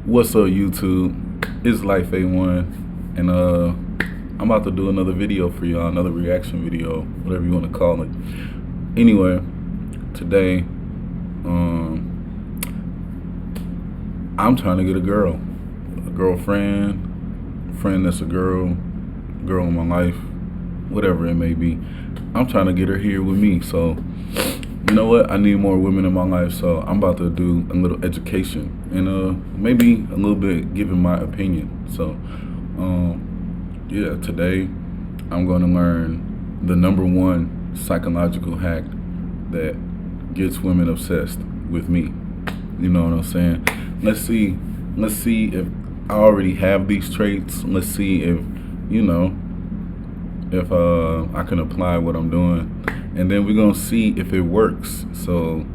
What's up, YouTube? It's Life A1, and I'm about to do another video for y'all, another reaction video, whatever you want to call it. Anyway, today, I'm trying to get a girlfriend, friend that's a girl in my life, whatever it may be. I'm trying to get her here with me, so you know what? I need more women in my life, so I'm about to do a little education and maybe a little bit giving my opinion. So, yeah, today I'm going to learn the #1 psychological hack that gets women obsessed with me. You know what I'm saying? Let's see if I already have these traits. Let's see if, you know, if I can apply what I'm doing. And then we're going to see if it works. So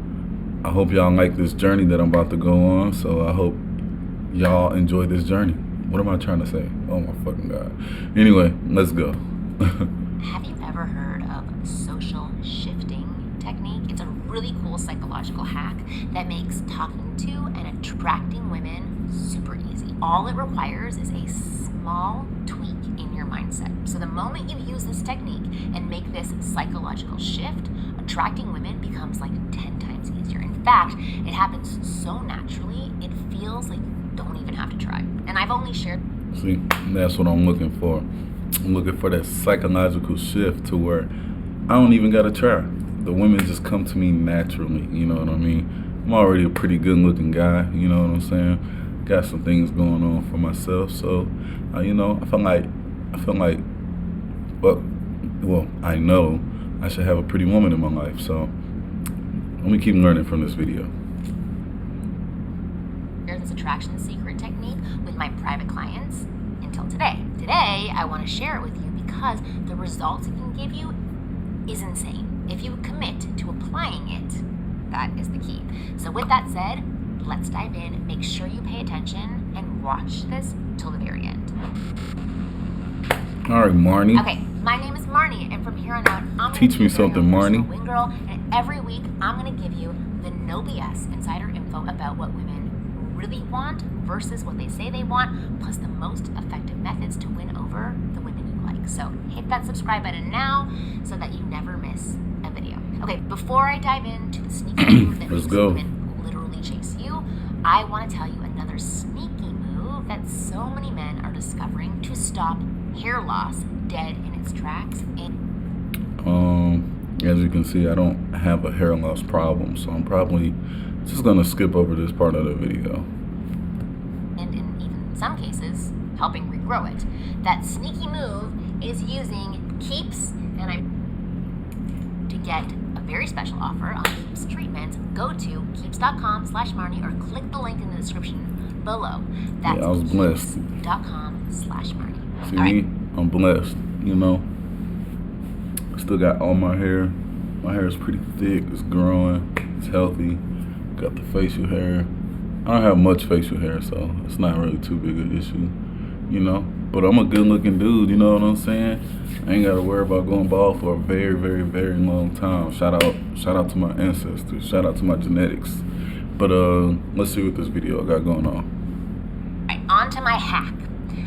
I hope y'all like this journey that I'm about to go on. So I hope y'all enjoy this journey. What am I trying to say? Oh my fucking God. Anyway, let's go. Have you ever heard of social shifting technique? It's a really cool psychological hack that makes talking to and attracting women super easy. All it requires is a small tweak in your mindset. So the moment you use this technique and make this psychological shift, attracting women becomes like 10 times easier. In fact, it happens so naturally, it feels like you don't even have to try. And I've only shared. See, that's what I'm looking for. I'm looking for that psychological shift to where I don't even gotta try. The women just come to me naturally, you know what I mean? I'm already a pretty good looking guy, you know what I'm saying? Got some things going on for myself, so you know, I feel like well, I know I should have a pretty woman in my life, so let me keep learning from this video. There's this attraction secret technique with my private clients until today. Today, I want to share it with you because the results it can give you is insane. If you commit to applying it, that is the key. So with that said, let's dive in. Make sure you pay attention and watch this till the very end. All right, Marnie. Okay, my name is Marnie, and from here on out, I'm Teach me something, Marnie. Wing Girl, and every week I'm going to give you the no BS insider info about what women really want versus what they say they want, plus the most effective methods to win over the women you like. So hit that subscribe button now so that you never miss a video. Okay, before I dive into the sneaky move that makes women literally chase you, I want to tell you another sneaky move that so many men are discovering to stop hair loss dead in its tracks. As you can see, I don't have a hair loss problem, so I'm probably just gonna skip over this part of the video. And in even some cases, helping regrow it. That sneaky move is using Keeps, and to get a very special offer on Keeps treatments, go to keeps.com/Marnie or click the link in the description below. That's yeah, I was blessed. keeps.com/Marnie. See me? I'm blessed, you know. Still got all my hair. My hair is pretty thick, it's growing, it's healthy. Got the facial hair. I don't have much facial hair, so it's not really too big an issue, you know. But I'm a good looking dude, you know what I'm saying? I ain't gotta worry about going bald for a very, very, very long time. Shout out to my ancestors, shout out to my genetics. But let's see what this video I got going on. Right, on to my hack.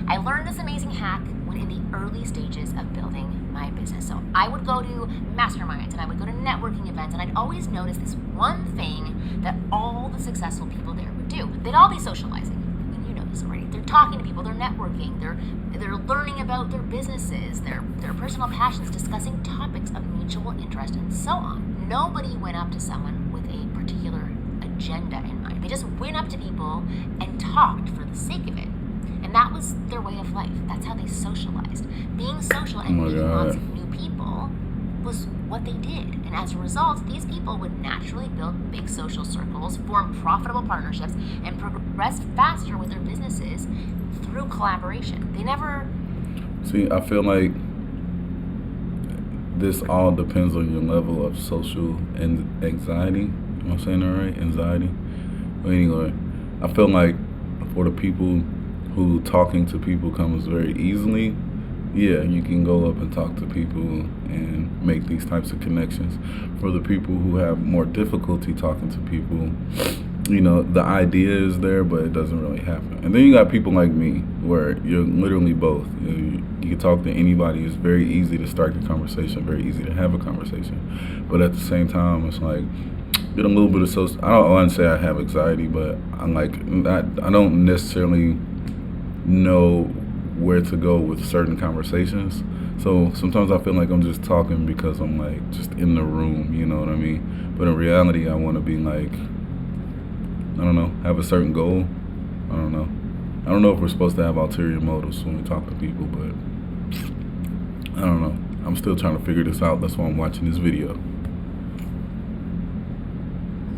I learned this amazing hack when in the early stages of building my business. So I would go to masterminds and I would go to networking events, and I'd always notice this one thing that all the successful people there would do. They'd all be socializing. I mean, you know this already. They're talking to people, they're networking, they're learning about their businesses, their personal passions, discussing topics of mutual interest, and so on. Nobody went up to someone with a particular agenda in mind. They just went up to people and talked for the sake of it. And that was their way of life. That's how they socialized. Being social and meeting lots of new people was what they did. And as a result, these people would naturally build big social circles, form profitable partnerships, and progress faster with their businesses through collaboration. They never... See, I feel like this all depends on your level of social anxiety. Am I saying that right? Anxiety? But anyway, I feel like for the people who talking to people comes very easily, yeah, you can go up and talk to people and make these types of connections. For the people who have more difficulty talking to people, you know, the idea is there, but it doesn't really happen. And then you got people like me, where you're literally both. You can talk to anybody. It's very easy to start the conversation, very easy to have a conversation. But at the same time, it's like, get a little bit of social. I don't want to say I have anxiety, but I'm like, I don't necessarily know where to go with certain conversations. So sometimes I feel like I'm just talking because I'm like just in the room, you know what I mean? But in reality, I want to be like, I don't know, have a certain goal. I don't know. I don't know if we're supposed to have ulterior motives when we talk to people, but I don't know. I'm still trying to figure this out. That's why I'm watching this video.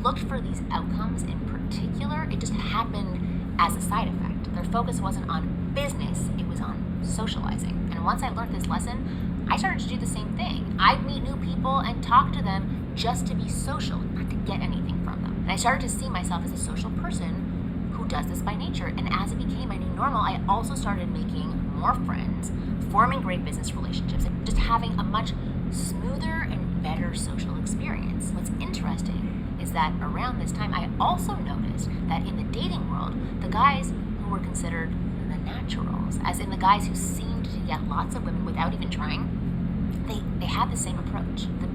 Looked for these outcomes in particular, it just happened as a side effect. Their focus wasn't on business, it was on socializing. And once I learned this lesson, I started to do the same thing. I'd meet new people and talk to them just to be social, not to get anything from them. And I started to see myself as a social person who does this by nature. And as it became my new normal, I also started making more friends, forming great business relationships, and just having a much smoother and better social experience. What's interesting is that around this time, I also noticed that in the dating world, the guys who were considered the naturals, as in the guys who seemed to get lots of women without even trying, they had the same approach. The